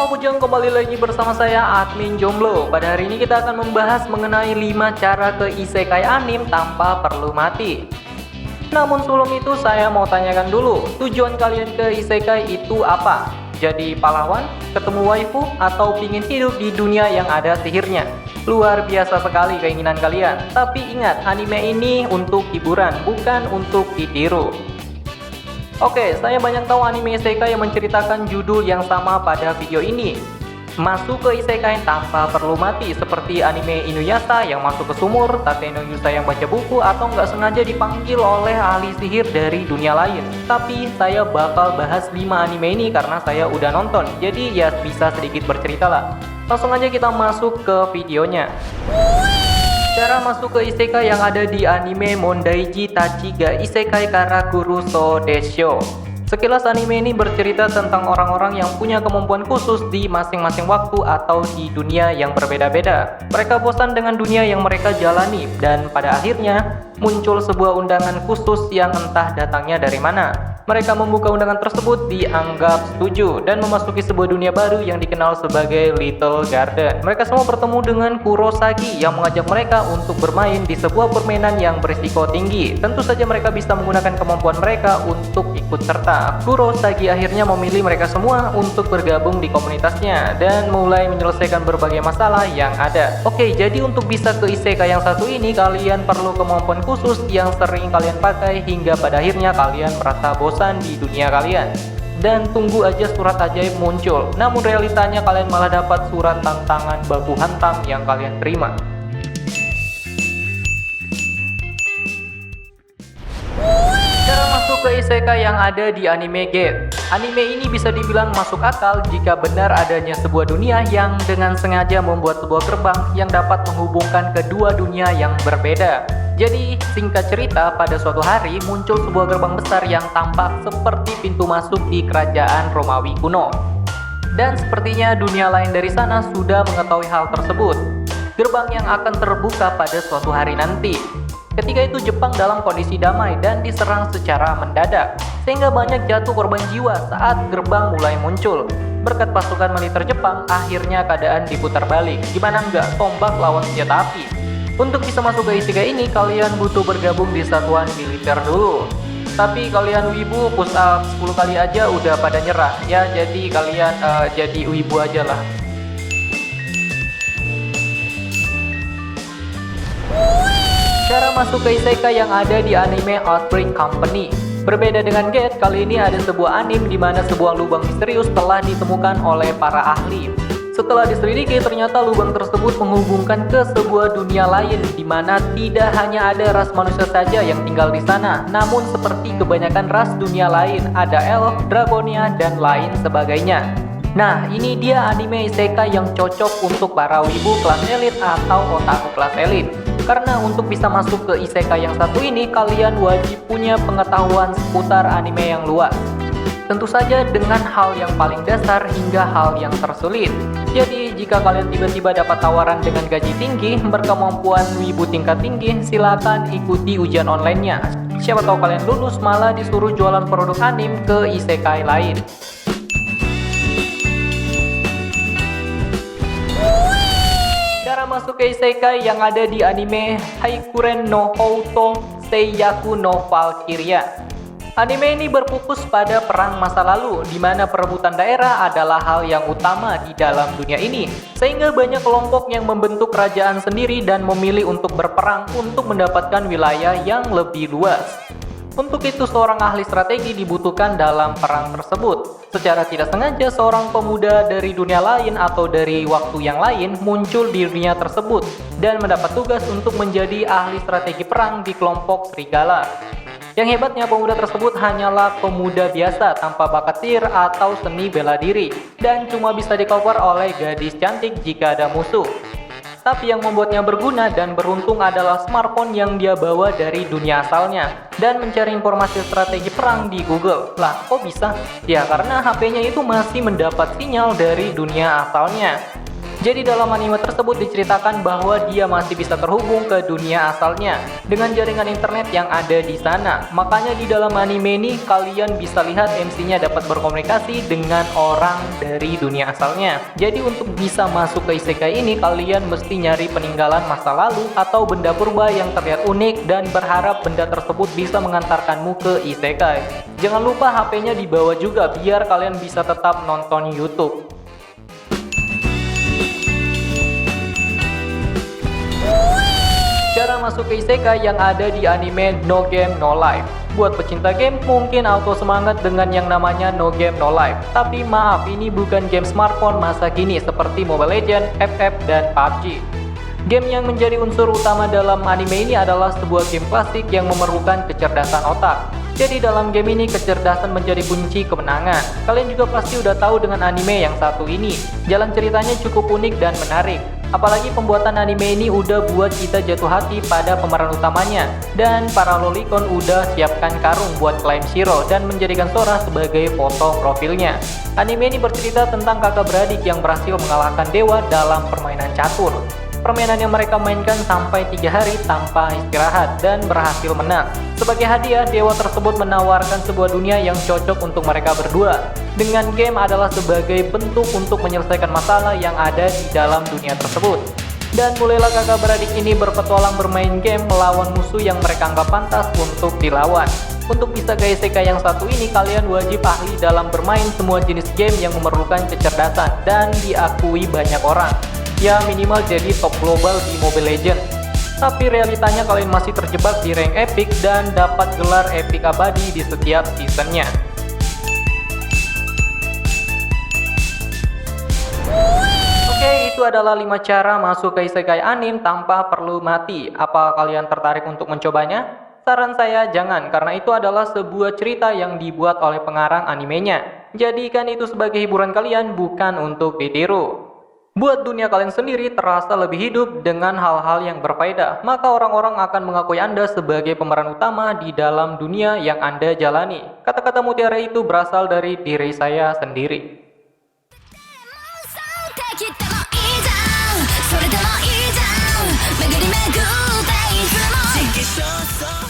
Bujang, kembali lagi bersama saya Admin Jomblo. Pada hari ini kita akan membahas mengenai 5 cara ke isekai anim tanpa perlu mati. Namun sebelum itu saya mau tanyakan dulu, tujuan kalian ke isekai itu apa? Jadi pahlawan, ketemu waifu, atau pingin hidup di dunia yang ada sihirnya? Luar biasa sekali keinginan kalian. Tapi ingat, anime ini untuk hiburan, bukan untuk ditiru. Oke, saya banyak tahu anime isekai yang menceritakan judul yang sama pada video ini. Masuk ke isekai tanpa perlu mati, seperti anime Inuyasha yang masuk ke sumur, Tate no Yusa yang baca buku, atau nggak sengaja dipanggil oleh ahli sihir dari dunia lain. Tapi saya bakal bahas 5 anime ini karena saya udah nonton, jadi ya bisa sedikit bercerita lah. Langsung aja kita masuk ke videonya. Cara masuk ke isekai yang ada di anime Mondaiji Tachi ga Isekai Karakuru so Desho. Sekilas anime ini bercerita tentang orang-orang yang punya kemampuan khusus di masing-masing waktu atau di dunia yang berbeda-beda. Mereka bosan dengan dunia yang mereka jalani dan pada akhirnya muncul sebuah undangan khusus yang entah datangnya dari mana. Mereka membuka undangan tersebut dianggap setuju dan memasuki sebuah dunia baru yang dikenal sebagai Little Garden. Mereka semua bertemu dengan Kurosagi yang mengajak mereka untuk bermain di sebuah permainan yang berisiko tinggi. Tentu saja mereka bisa menggunakan kemampuan mereka untuk ikut serta. Kurosagi akhirnya memilih mereka semua untuk bergabung di komunitasnya dan mulai menyelesaikan berbagai masalah yang ada. Oke, jadi untuk bisa ke isekai yang satu ini, kalian perlu kemampuan khusus yang sering kalian pakai hingga pada akhirnya kalian merasa bosan di dunia kalian. Dan tunggu aja surat ajaib muncul. Namun realitanya kalian malah dapat surat tantangan baku hantam yang kalian terima. Cara masuk ke isekai yang ada di anime Gate. Anime ini bisa dibilang masuk akal jika benar adanya sebuah dunia yang dengan sengaja membuat sebuah gerbang yang dapat menghubungkan kedua dunia yang berbeda. Jadi singkat cerita, pada suatu hari muncul sebuah gerbang besar yang tampak seperti pintu masuk di kerajaan Romawi kuno. Dan sepertinya dunia lain dari sana sudah mengetahui hal tersebut. Gerbang yang akan terbuka pada suatu hari nanti. Ketika itu Jepang dalam kondisi damai dan diserang secara mendadak, sehingga banyak jatuh korban jiwa saat gerbang mulai muncul. Berkat pasukan militer Jepang, akhirnya keadaan diputar balik. Gimana enggak, tombak lawan senjata api. Untuk bisa masuk ke isekai ini, kalian butuh bergabung di satuan militer dulu. Tapi kalian wibu push up 10 kali aja udah pada nyerah. Ya, jadi kalian jadi wibu aja lah. Cara masuk ke isekai yang ada di anime Outbreak Company. Berbeda dengan Gate, kali ini ada sebuah anime di mana sebuah lubang misterius telah ditemukan oleh para ahli. Setelah diselidiki, ternyata lubang tersebut menghubungkan ke sebuah dunia lain di mana tidak hanya ada ras manusia saja yang tinggal di sana, namun seperti kebanyakan ras dunia lain, ada elf, dragonia, dan lain sebagainya. Nah, ini dia anime isekai yang cocok untuk para wibu kelas elit atau otaku kelas elit. Karena untuk bisa masuk ke isekai yang satu ini, kalian wajib punya pengetahuan seputar anime yang luas. Tentu saja dengan hal yang paling dasar hingga hal yang tersulit. Jadi, jika kalian tiba-tiba dapat tawaran dengan gaji tinggi, berkemampuan wibu tingkat tinggi, silakan ikuti ujian online-nya. Siapa tahu kalian lulus malah disuruh jualan produk anime ke isekai lain. Cara masuk ke isekai yang ada di anime Haikuren no Houto Seiyaku no Valkyria. Anime ini berfokus pada perang masa lalu, di mana perebutan daerah adalah hal yang utama di dalam dunia ini, sehingga banyak kelompok yang membentuk kerajaan sendiri dan memilih untuk berperang untuk mendapatkan wilayah yang lebih luas. Untuk itu seorang ahli strategi dibutuhkan dalam perang tersebut. Secara tidak sengaja seorang pemuda dari dunia lain atau dari waktu yang lain muncul di dunia tersebut dan mendapat tugas untuk menjadi ahli strategi perang di kelompok serigala. Yang hebatnya pemuda tersebut hanyalah pemuda biasa tanpa bakat sihir atau seni bela diri dan cuma bisa di-cover oleh gadis cantik jika ada musuh. Tapi yang membuatnya berguna dan beruntung adalah smartphone yang dia bawa dari dunia asalnya dan mencari informasi strategi perang di Google. Lah, kok bisa? Ya karena HP-nya itu masih mendapat sinyal dari dunia asalnya. Jadi dalam anime tersebut diceritakan bahwa dia masih bisa terhubung ke dunia asalnya dengan jaringan internet yang ada di sana. Makanya di dalam anime ini kalian bisa lihat MC-nya dapat berkomunikasi dengan orang dari dunia asalnya. Jadi untuk bisa masuk ke isekai ini kalian mesti nyari peninggalan masa lalu atau benda purba yang terlihat unik dan berharap benda tersebut bisa mengantarkanmu ke isekai. Jangan lupa HP-nya dibawa juga biar kalian bisa tetap nonton YouTube. Cara masuk ke isekai yang ada di anime No Game No Life. Buat pecinta game mungkin auto semangat dengan yang namanya No Game No Life. Tapi maaf, ini bukan game smartphone masa kini seperti Mobile Legends, FF, dan PUBG. Game yang menjadi unsur utama dalam anime ini adalah sebuah game klasik yang memerlukan kecerdasan otak. Jadi dalam game ini kecerdasan menjadi kunci kemenangan. Kalian juga pasti udah tahu dengan anime yang satu ini. Jalan ceritanya cukup unik dan menarik. Apalagi pembuatan anime ini udah buat kita jatuh hati pada pemeran utamanya. Dan para lolicon udah siapkan karung buat klaim Shiro dan menjadikan Sora sebagai foto profilnya. Anime ini bercerita tentang kakak beradik yang berhasil mengalahkan dewa dalam permainan catur. Permainan yang mereka mainkan sampai 3 hari tanpa istirahat dan berhasil menang. Sebagai hadiah, dewa tersebut menawarkan sebuah dunia yang cocok untuk mereka berdua. Dengan game adalah sebagai bentuk untuk menyelesaikan masalah yang ada di dalam dunia tersebut. Dan mulailah kakak beradik ini berpetualang bermain game melawan musuh yang mereka anggap pantas untuk dilawan. Untuk bisa ke isekai yang satu ini, kalian wajib ahli dalam bermain semua jenis game yang memerlukan kecerdasan dan diakui banyak orang. Ya minimal jadi top global di Mobile Legends. Tapi realitanya kalian masih terjebak di rank epic dan dapat gelar epic abadi di setiap seasonnya. Oke, itu adalah 5 cara masuk ke isekai anime tanpa perlu mati. Apa kalian tertarik untuk mencobanya? Saran saya jangan, karena itu adalah sebuah cerita yang dibuat oleh pengarang animenya. Jadikan itu sebagai hiburan kalian, bukan untuk ditiru. Buat dunia kalian sendiri terasa lebih hidup dengan hal-hal yang berfaedah, maka orang-orang akan mengakui Anda sebagai pemeran utama di dalam dunia yang Anda jalani. Kata-kata mutiara itu berasal dari diri saya sendiri. それでもいいじゃん巡り巡っていつも